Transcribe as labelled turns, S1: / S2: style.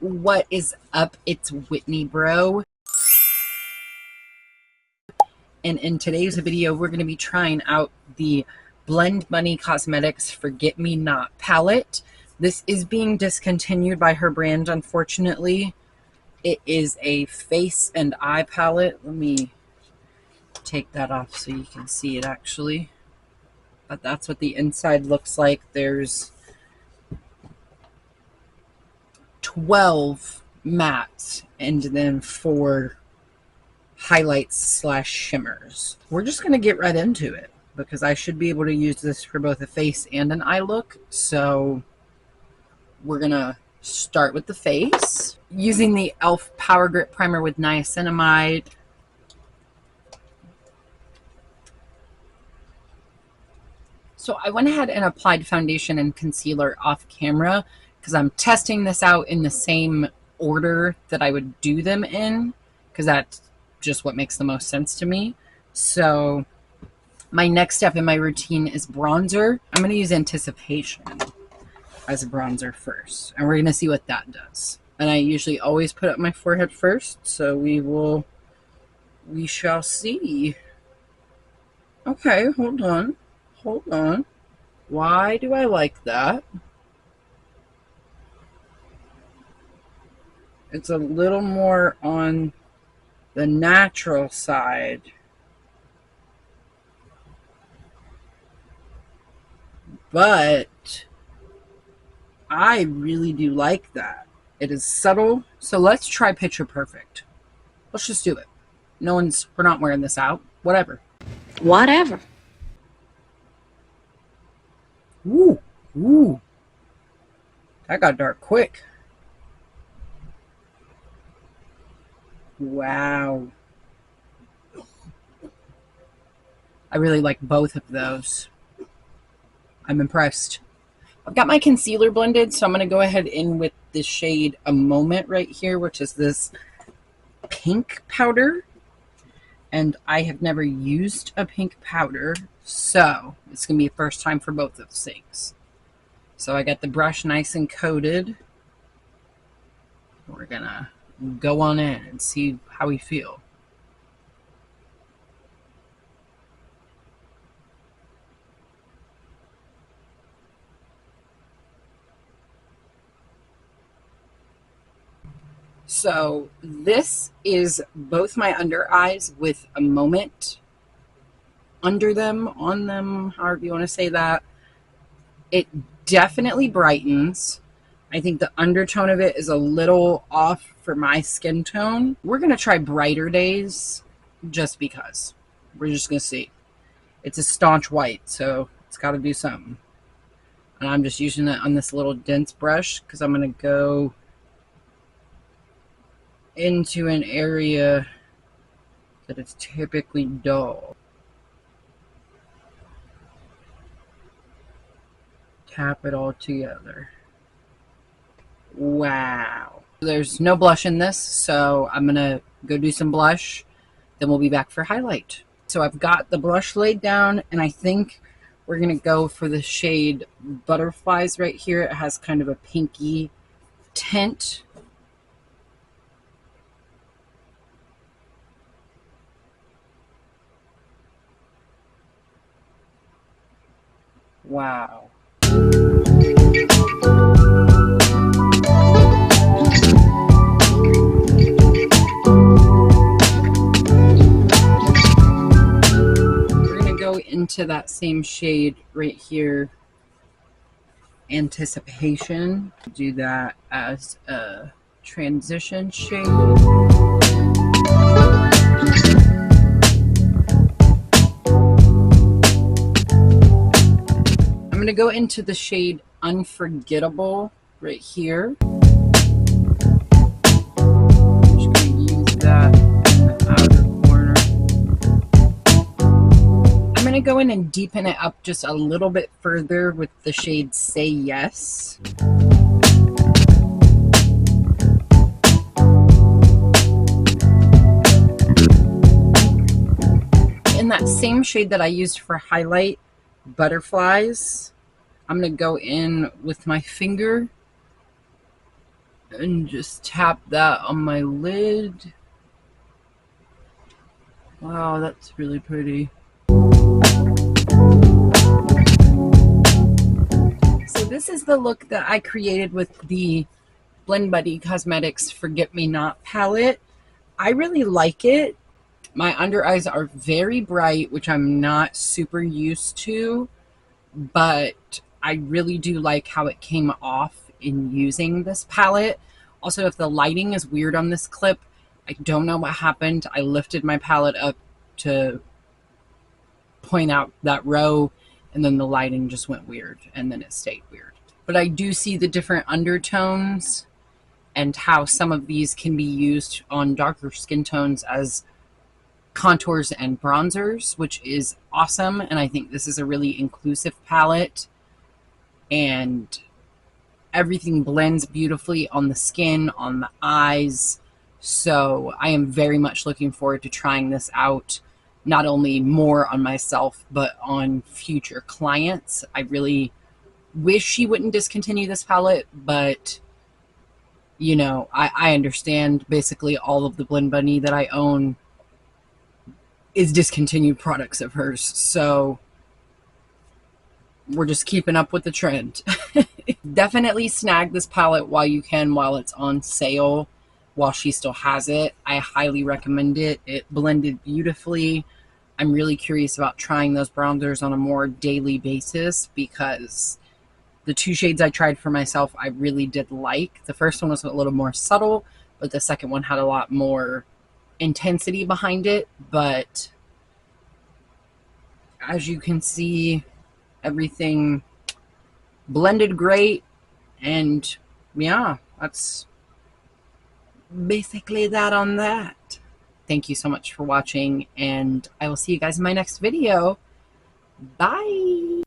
S1: What is up? It's Whitney Bro. And in today's video, we're going to be trying out the Blend Money Cosmetics Forget Me Not palette. This is being discontinued by her brand, unfortunately. It is a face and eye palette. Let me take that off so you can see it actually. But that's what the inside looks like. There's 12 mattes and then 4 highlights slash shimmers. We're just going to get right into it because I should be able to use this for both a face and an eye look. So we're going to start with the face using the e.l.f. Power Grip Primer with niacinamide. So I went ahead and applied foundation and concealer off camera because I'm testing this out in the same order that I would do them in, because that's just what makes the most sense to me. So my next step in my routine is bronzer. I'm going to use Anticipation as a bronzer first, and we're going to see what that does. And I usually always put up my forehead first, so we shall see. Okay, hold on. Why do I like that? It's a little more on the natural side. But I really do like that. It is subtle. So let's try Picture Perfect. Let's just do it. We're not wearing this out. Whatever. Ooh. That got dark quick. Wow. I really like both of those. I'm impressed. I've got my concealer blended, so I'm going to go ahead in with the shade A Moment right here, which is this pink powder. And I have never used a pink powder, so it's going to be a first time for both of those things. So I got the brush nice and coated. We're going to go on in and see how we feel. So this is both my under eyes with a moment under them, on them, however you want to say that. It definitely brightens. I think the undertone of it is a little off for my skin tone. We're going to try brighter days just because. We're just going to see. It's a staunch white, so it's got to do something. And I'm just using it on this little dense brush because I'm going to go into an area that is typically dull. Tap it all together. Wow. There's no blush in this, so I'm gonna go do some blush, then we'll be back for highlight. So I've got the blush laid down, and I think we're gonna go for the shade Butterflies right here. It has kind of a pinky tint. Wow. Into that same shade right here, Anticipation. Do that as a transition shade. I'm going to go into the shade Unforgettable right here. I'm just going to use that in the outer corner. I'm going to go in and deepen it up just a little bit further with the shade Say Yes. In that same shade that I used for highlight, Butterflies, I'm going to go in with my finger and just tap that on my lid. Wow, that's really pretty. So this is the look that I created with the Blend Buddy Cosmetics Forget Me Not palette. I really like it. My under eyes are very bright, which I'm not super used to, but I really do like how it came off in using this palette. Also, if the lighting is weird on this clip, I don't know what happened. I lifted my palette up to point out that row, and then the lighting just went weird, and then it stayed weird. But I do see the different undertones and how some of these can be used on darker skin tones as contours and bronzers, which is awesome. And I think this is a really inclusive palette, and everything blends beautifully on the skin, on the eyes. So I am very much looking forward to trying this out, not only more on myself, but on future clients. I really wish she wouldn't discontinue this palette, but you know, I understand basically all of the Blend Bunny that I own is discontinued products of hers. So we're just keeping up with the trend. Definitely snag this palette while you can, while it's on sale, while she still has it. I highly recommend it. It blended beautifully. I'm really curious about trying those bronzers on a more daily basis, because the two shades I tried for myself, I really did like. The first one was a little more subtle, but the second one had a lot more intensity behind it. But as you can see, everything blended great. And yeah, that's basically that on that. Thank you so much for watching, and I will see you guys in my next video. Bye.